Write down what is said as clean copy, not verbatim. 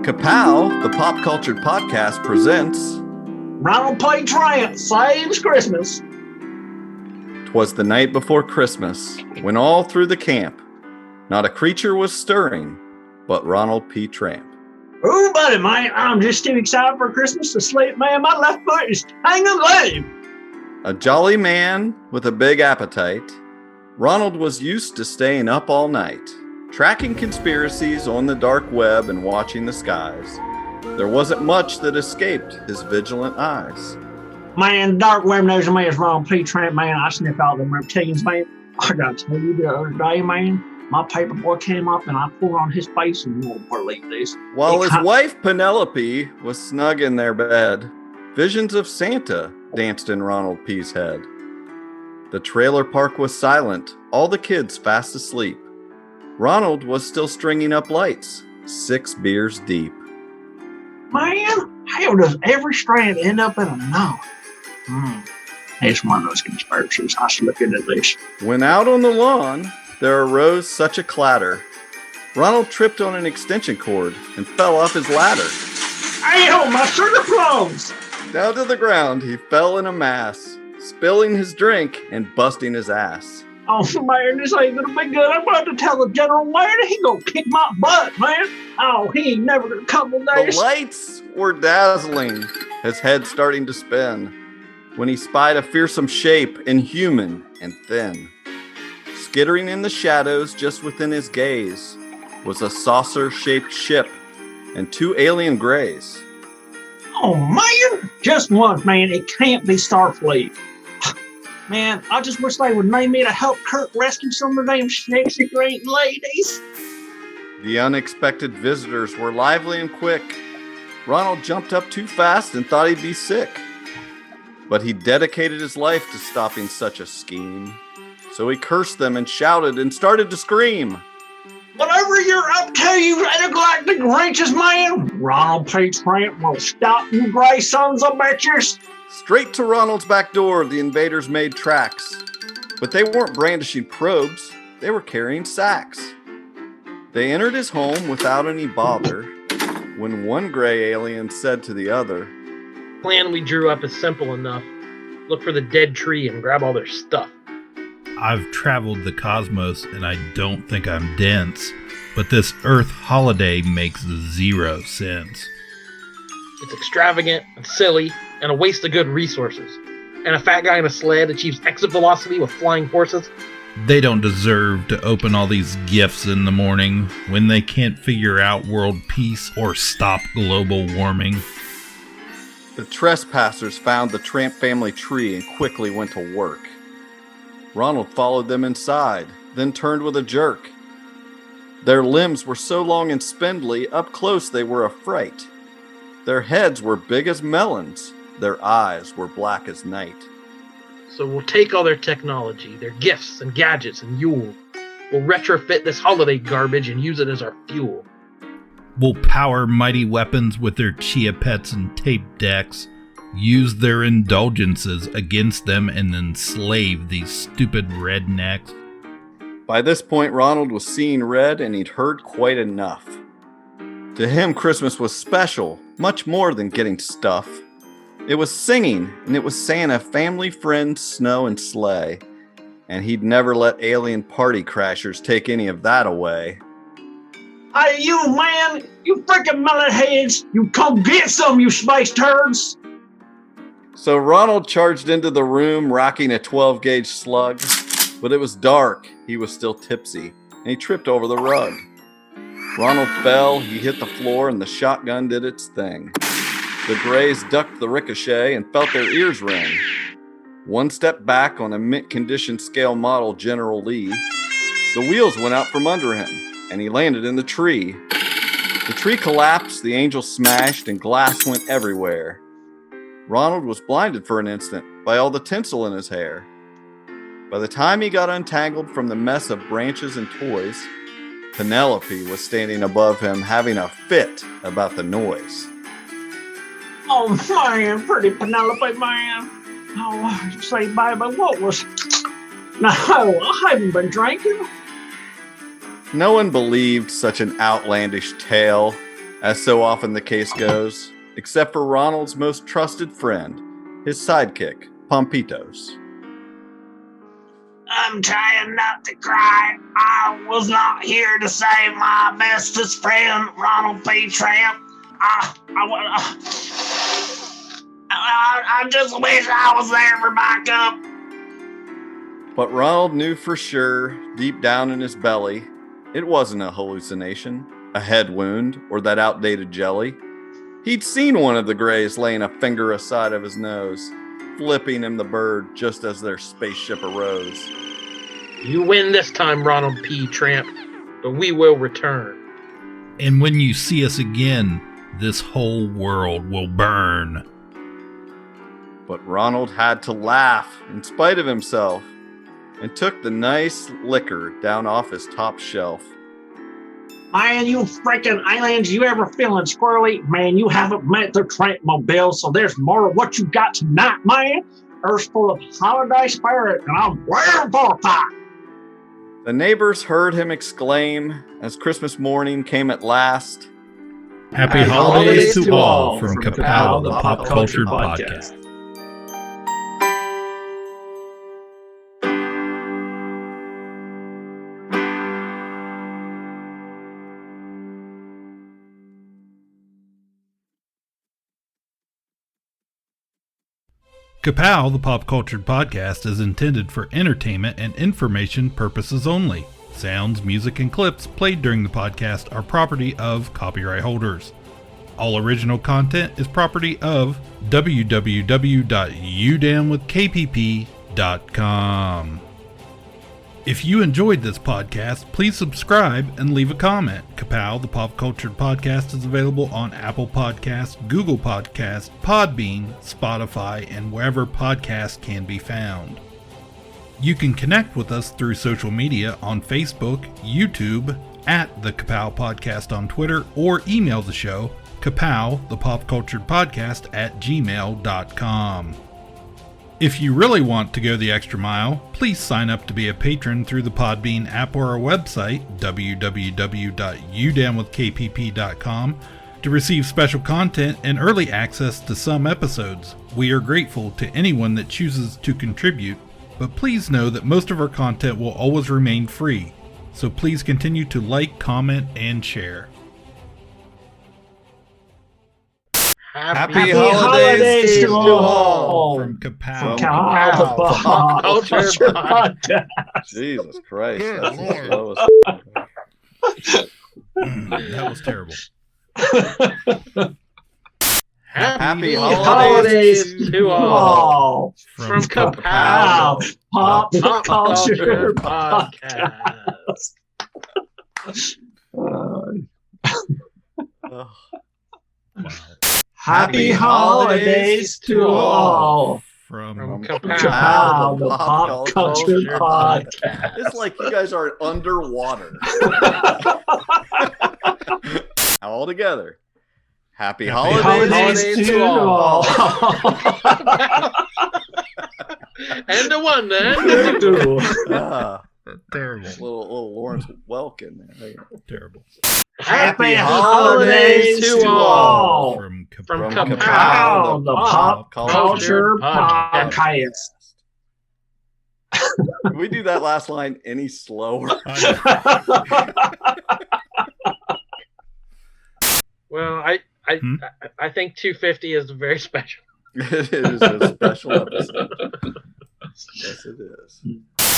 KA-Pow, the pop cultured podcast, presents Ronald played Tramp saves Christmas. 'Twas the night before Christmas, when all through the camp, not a creature was stirring, but Ronald P. Tramp. Oh, buddy, man, I'm just too excited for Christmas to sleep, man. My left foot is hanging low. A jolly man with a big appetite, Ronald was used to staying up all night, tracking conspiracies on the dark web and watching the skies. There wasn't much that escaped his vigilant eyes. Man, dark web knows me as Ronald P. Tramp, man. I sniff all them reptilians, man. I gotta tell you the other day, man, my paper boy came up and I pulled on his face and you won't believe this. While his wife Penelope was snug in their bed, visions of Santa danced in Ronald P.'s head. The trailer park was silent, all the kids fast asleep. Ronald was still stringing up lights, 6 beers deep. Man, how does every strand end up in a knot? It's one of those conspiracies. I should look into this. When out on the lawn, there arose such a clatter. Ronald tripped on an extension cord and fell off his ladder. Ow, my sugar plums! Down to the ground, he fell in a mass, spilling his drink and busting his ass. Oh, man, this ain't gonna be good. I'm about to tell the general manager he gonna kick my butt, man. Oh, he ain't never gonna come with The this. lights were dazzling, his head starting to spin, when he spied a fearsome shape, inhuman and thin. Skittering in the shadows just within his gaze was a saucer-shaped ship and 2 alien grays. Oh, man, just once, man. It can't be Starfleet. Man, I just wish they would name me to help Kurt rescue some of them sexy great ladies. The unexpected visitors were lively and quick. Ronald jumped up too fast and thought he'd be sick. But he dedicated his life to stopping such a scheme. So he cursed them and shouted and started to scream. Whatever you're up to, you intergalactic wrenches, man, Ronald P. Tramp will stop you gray sons of bitches. Straight to Ronald's back door, the invaders made tracks. But they weren't brandishing probes, they were carrying sacks. They entered his home without any bother, when one gray alien said to the other, The plan we drew up is simple enough. Look for the dead tree and grab all their stuff. I've traveled the cosmos and I don't think I'm dense, but this Earth holiday makes 0 sense. It's extravagant and silly and a waste of good resources. And a fat guy in a sled achieves exit velocity with flying horses. They don't deserve to open all these gifts in the morning when they can't figure out world peace or stop global warming. The trespassers found the Tramp family tree and quickly went to work. Ronald followed them inside, then turned with a jerk. Their limbs were so long and spindly, up close they were a fright. Their heads were big as melons, their eyes were black as night. So we'll take all their technology, their gifts and gadgets and Yule. We'll retrofit this holiday garbage and use it as our fuel. We'll power mighty weapons with their chia pets and tape decks, use their indulgences against them and enslave these stupid rednecks. By this point, Ronald was seeing red and he'd heard quite enough. To him, Christmas was special, much more than getting stuff. It was singing, and it was Santa, family, friends, snow, and sleigh. And he'd never let alien party crashers take any of that away. Hey, you, man, you freaking melon heads, you come get some, you space turds. So Ronald charged into the room, rocking a 12-gauge slug. But it was dark, he was still tipsy, and he tripped over the rug. Ronald fell, he hit the floor, and the shotgun did its thing. The Greys ducked the ricochet and felt their ears ring. One step back on a mint-condition scale model General Lee. The wheels went out from under him, and he landed in the tree. The tree collapsed, the angel smashed, and glass went everywhere. Ronald was blinded for an instant by all the tinsel in his hair. By the time he got untangled from the mess of branches and toys, Penelope was standing above him having a fit about the noise. Oh, man, pretty Penelope, man. Oh, I say, baby, what was... No, I haven't been drinking. No one believed such an outlandish tale. As so often the case goes, except for Ronald's most trusted friend, his sidekick, Pompitos. I'm trying not to cry. I was not here to save my bestest friend, Ronald P. Tramp. I just wish I was there for backup. But Ronald knew for sure, deep down in his belly, it wasn't a hallucination, a head wound, or that outdated jelly. He'd seen one of the Greys laying a finger aside of his nose, flipping him the bird just as their spaceship arose. You win this time, Ronald P. Tramp, but we will return. And when you see us again, this whole world will burn. But Ronald had to laugh in spite of himself and took the nice liquor down off his top shelf. Man, you freaking aliens, you ever feeling squirrely? Man, you haven't met the Tramp Mobile, so there's more of what you got tonight, man. Earth's full of holiday spirit, and I'm wearing for a pie. The neighbors heard him exclaim as Christmas morning came at last. Happy holidays to all from KA-Pow, the Pop Culture Podcast. KA-Pow, the Pop Cultured Podcast, is intended for entertainment and information purposes only. Sounds, music, and clips played during the podcast are property of copyright holders. All original content is property of www.udamwithkpp.com. If you enjoyed this podcast, please subscribe and leave a comment. KA-Pow, the Pop Cultured Podcast, is available on Apple Podcasts, Google Podcasts, Podbean, Spotify, and wherever podcasts can be found. You can connect with us through social media on Facebook, YouTube, at the KA-Pow Podcast on Twitter, or email the show, KA-Pow, the Pop Cultured Podcast, @gmail.com. If you really want to go the extra mile, please sign up to be a patron through the Podbean app or our website, www.udamwithkpp.com, to receive special content and early access to some episodes. We are grateful to anyone that chooses to contribute, but please know that most of our content will always remain free, so please continue to like, comment, and share. Happy holidays to all From KA-Pow. From KA-Pow, the Pop Culture Podcast. Jesus Christ. Good That's the Lord. slowest. That was terrible. Happy holidays to all From from KA-Pow, KA-Pow, Pop Pop Culture Culture Podcast. Oh. Wow. Happy holidays to all. From KA-Pow, the Pop Culture Podcast. It's like you guys are underwater. All together. Happy holidays to all. And a one, and a two. Ah, Terrible. little Lawrence Welk in there. Terrible. Happy holidays to all. From From KA-Pow. KA-Pow, the Pop Culture Culture Podcast. Can we do that last line any slower? Well, I think 250 is very special. It is a special episode.